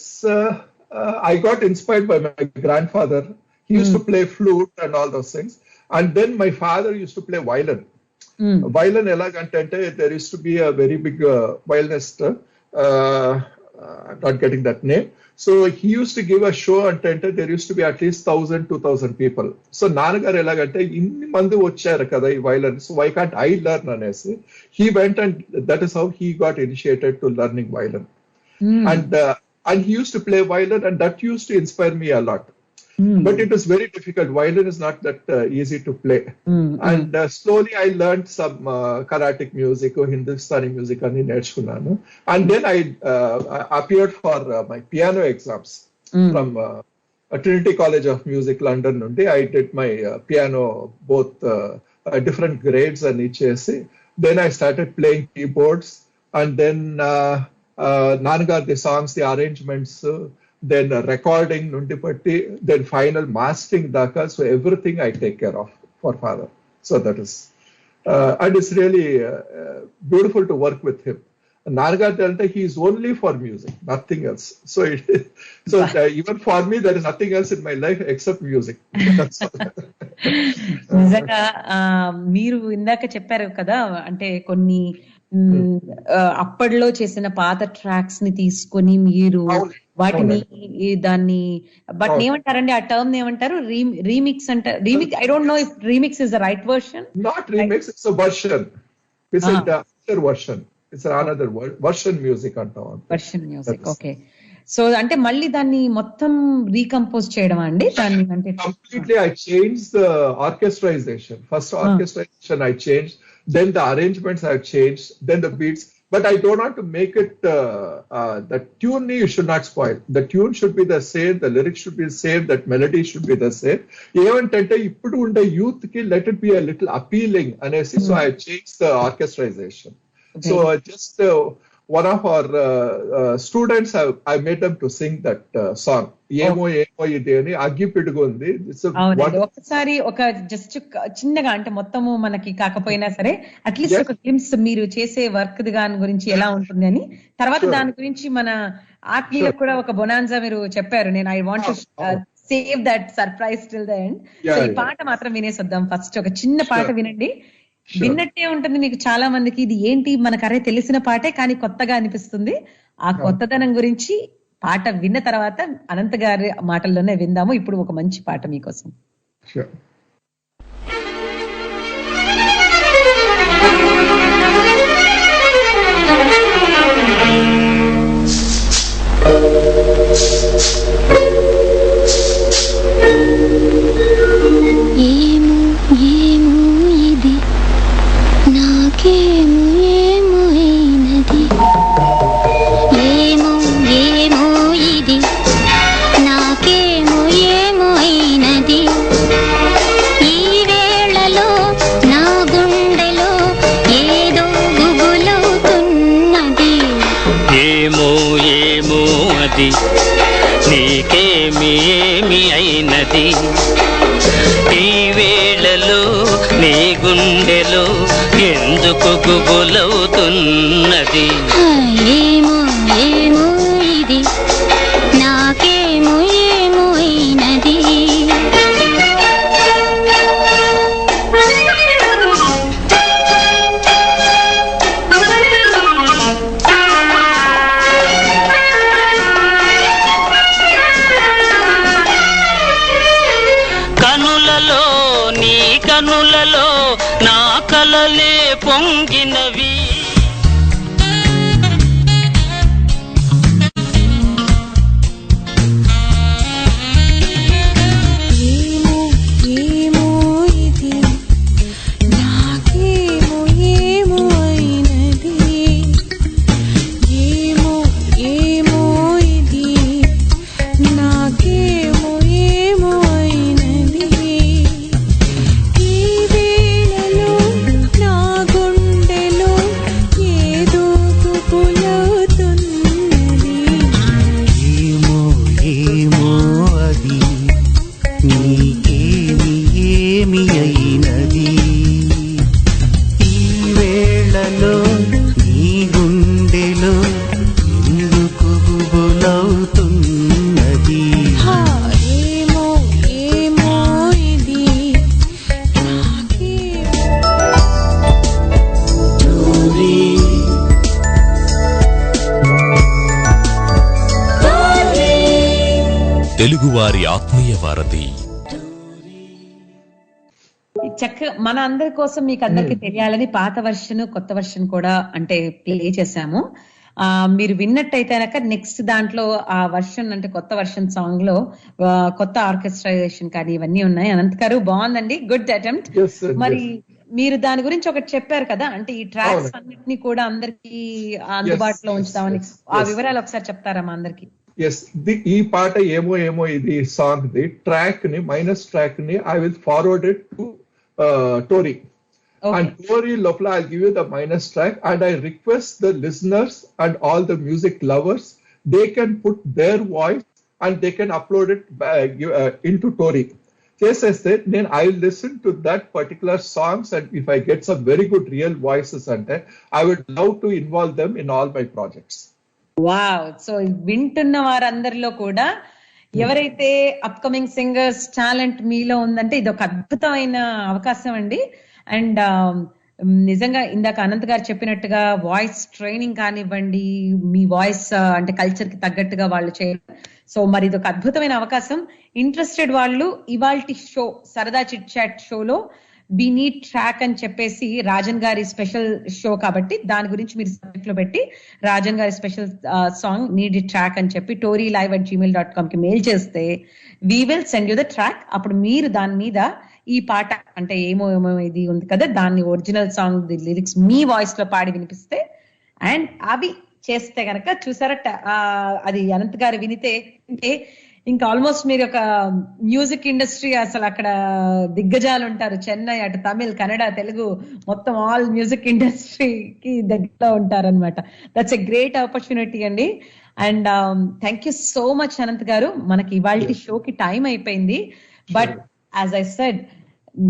I got inspired by my grandfather. He used to play flute and all those things. And then my father used to play violin. Violin elagante, there used to be a very big violinist. I'm not getting that name. So he used to give a show and there used to be at least 1,000-2,000 people. So Nanagar elagante, inni mandi vacharu kada ee violin. So why can't I learn anesi? He went and that is how he got initiated to learning violin. And he used to play violin and that used to inspire me a lot. But it is very difficult. Violin is not that easy to play. And slowly I learned some Carnatic music or Hindustani music and nerchukunnanu. And then I appeared for my piano exams from Trinity College of Music, London. I did my piano both different grades and ichesi. Then I started playing keyboards and then Nanagar, the songs, the arrangements, then recording nundi patti, then final mastering daka. So everything I take care of for father. So that is and it's really beautiful to work with him. Nanagar Delta, he is only for music, nothing else. So even for me there is nothing else in my life except music. That's all. నిజంగా మీరు ఇందాక చెప్పారు కదా, అంటే కొన్ని అప్పట్లో చేసిన పాత ట్రాక్స్ ని తీసుకొని మీరు వాటిని దాన్ని బట్ ఏమంటారండి ఆ టర్మ్ ఏమంటారు, రీమిక్స్ అంటారు. Remix, I don't know if remix is the right version. Not remix, it's a version. It's another version. It's another version music అంటాం. Version music. ఓకే. సో అంటే మళ్ళీ దాన్ని మొత్తం రీకంపోజ్ చేయడం అండి దాన్ని అంటే completely I changed the orchestration. First orchestration I changed, then the arrangements I changed, then the beats. But I don't want to make it the tune you should not spoil. The tune should be the same, the lyrics should be the same, that melody should be the same. Eventante ippudu unde youth ki let it be a little appealing anesi. So I changed the orchestration. Okay. So just one of our students, I made them to sing that song. ఏమో ఏమో ఇది అని అగ్గిపెట్టుగా ఉంది. ఒకసారి ఒక just చిన్నగా అంటే మొత్తము మనకి కాకపోయినా సరే అట్లీస్ట్ ఒక గ్లింప్స్ మీరు చేసే వర్క్ దాని గురించి ఎలా ఉంటుంది అని, తర్వాత దాని గురించి మన ఆత్మీయులకు కూడా ఒక బొనాన్సా మీరు చెప్పారు. నేను I want to save that surprise till the end. So ఈ పాట మాత్రం వినేసొద్దాం. ఫస్ట్ ఒక చిన్న పాట వినండి, విన్నట్టే ఉంటుంది మీకు చాలా మందికి. ఇది ఏంటి మనకరే తెలిసిన పాటే కానీ కొత్తగా అనిపిస్తుంది. ఆ కొత్తదనం గురించి పాట విన్న తర్వాత అనంత్ గారి మాటల్లోనే విందాము. ఇప్పుడు ఒక మంచి పాట మీకోసం. ఏమో ఏమో ఇది నాకేమో ఏమో అయినది, ఏమో ఏమో ఇది నాకేమో ఏమో అయినది, ఈ వేళలో నా గుండెలో ఏదో గుబులవుతున్నది, ఏమో ఏమో అది నీకేమి ఏమి అయినది, ఈ వేళలో నీ గుండెలో ఎందుకు గుబులవుతున్నది, ఏమో ఏమో ఇది నాకేమో ఏమో అయినది. కుబుబులవుతున్నది. ఏమో ఏమో అది నీకేమి ఏమి అయినది, ఈ వేళలో నీ గుండెలో ఎందుకు గుబులవుతున్నది. హా, ఏమో ఏమో ఇది నాకే. తెలుగువారి ఆత్మీయ వారధి. మన అందరి కోసం మీకు అందరికి తెలియాలని పాత వర్షన్ కొత్త వర్షన్ కూడా అంటే ప్లే చేశాము. మీరు విన్నట్టయితే కనుక నెక్స్ట్ దాంట్లో ఆ వర్షన్ అంటే కొత్త వర్షన్ సాంగ్ లో కొత్త ఆర్కెస్ట్రైజేషన్ కానీ ఇవన్నీ ఉన్నాయి. అనంత్ గారు బాగుందండి, గుడ్ అటెంప్ట్. మరి మీరు దాని గురించి ఒకటి చెప్పారు కదా, అంటే ఈ ట్రాక్స్ అన్నిటినీ కూడా అందరికి అందుబాటులో ఉంచుతామని, ఆ వివరాలు ఒకసారి చెప్తారా మా అందరికి? ఈ పాట ఏమో ఏమో ఇది సాంగ్ ది ట్రాక్ ని మైనస్ ట్రాక్ ని I will forward it to Tori. Okay. And Tori Lopla, I'll give you the minus track, and I request the listeners and all the music lovers, they can put their voice and they can upload it into Tori. Just as that, then I'll listen to that particular songs, and if I get some very good real voices and I would love to involve them in all my projects. Wow. So వింటున్న వారందరిలో కూడా ఎవరైతే upcoming singers talent మీలో ఉందంటే ఇది ఒక అద్భుతమైన అవకాశం అండి. అండ్ నిజంగా ఇందాక అనంత్ గారు చెప్పినట్టుగా వాయిస్ ట్రైనింగ్ కానివ్వండి, మీ వాయిస్ అంటే కల్చర్ కి తగ్గట్టుగా వాళ్ళు చేయడం. సో మరి ఇది ఒక అద్భుతమైన అవకాశం. ఇంట్రెస్టెడ్ వాళ్ళు ఇవాల్టి షో సరదా చిట్ చాట్ షోలో వి నీడ్ ట్రాక్ అని చెప్పేసి రాజన్ గారి స్పెషల్ షో కాబట్టి దాని గురించి మీరు సబ్జెక్ట్ లో పెట్టి రాజన్ గారి స్పెషల్ సాంగ్ నీడ్ ట్రాక్ అని చెప్పి torylive@gmail.com కి మెయిల్ చేస్తే we will send you the track. అప్పుడు మీరు దాని మీద ఈ పాట అంటే ఏమో ఏమో ఇది ఉంది కదా, దాన్ని ఒరిజినల్ సాంగ్ లిరిక్స్ మీ వాయిస్ లో పాడి వినిపిస్తే అండ్ అవి చేస్తే గనక చూసారా అది అనంత్ గారు వినితే ఇంకా ఆల్మోస్ట్ మీరు ఒక మ్యూజిక్ ఇండస్ట్రీ అసలు అక్కడ దిగ్గజాలు ఉంటారు. చెన్నై అటు తమిళ్ కన్నడ తెలుగు మొత్తం ఆల్ మ్యూజిక్ ఇండస్ట్రీకి దగ్గరలో ఉంటారనమాట. దట్స్ ఎ గ్రేట్ ఆపర్చునిటీ అండి. And thank you so much Anant గారు. మనకి ఇవాళ షోకి టైం అయిపోయింది. బట్ యాజ్ ఐ సెడ్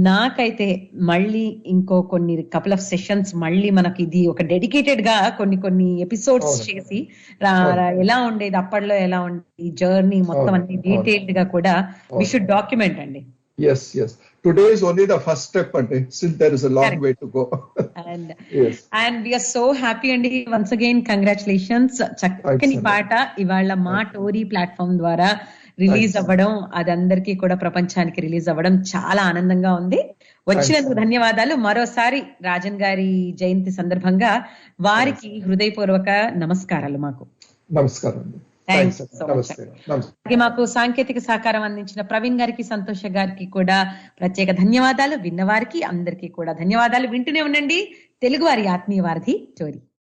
నాకైతే మళ్ళీ ఇంకో కొన్ని కపుల్ ఆఫ్ సెషన్స్ మళ్ళీ మనకి ఇది ఒక డెడికేటెడ్ గా కొన్ని ఎపిసోడ్స్ చేసి ఎలా ఉండేది అప్పట్లో, ఎలా ఉండేది జర్నీ మొత్తం అన్ని డీటెయిల్డ్ గా కూడా వి షుడ్ డాక్యుమెంట్ అండి. Yes. Today is only the first step, and still there is a long way to go. And we are so happy and once again congratulations. చక్కని పాట ఇవాళ మా టోరీ ప్లాట్ఫామ్ ద్వారా release అవ్వడం, అదందరికీ కూడా ప్రపంచానికి release అవ్వడం చాలా ఆనందంగా ఉంది. వచ్చినందుకు ధన్యవాదాలు. మరోసారి రాజన్ గారి జయంతి సందర్భంగా వారికి హృదయపూర్వక నమస్కారాలు. మాకు నమస్కారం. మాకు సాంకేతిక సహకారం అందించిన ప్రవీణ్ గారికి, సంతోష గారికి కూడా ప్రత్యేక ధన్యవాదాలు. విన్నవారికి అందరికీ కూడా ధన్యవాదాలు. వింటూనే ఉండండి తెలుగు వారి ఆత్మీయ వారధి టోరీ.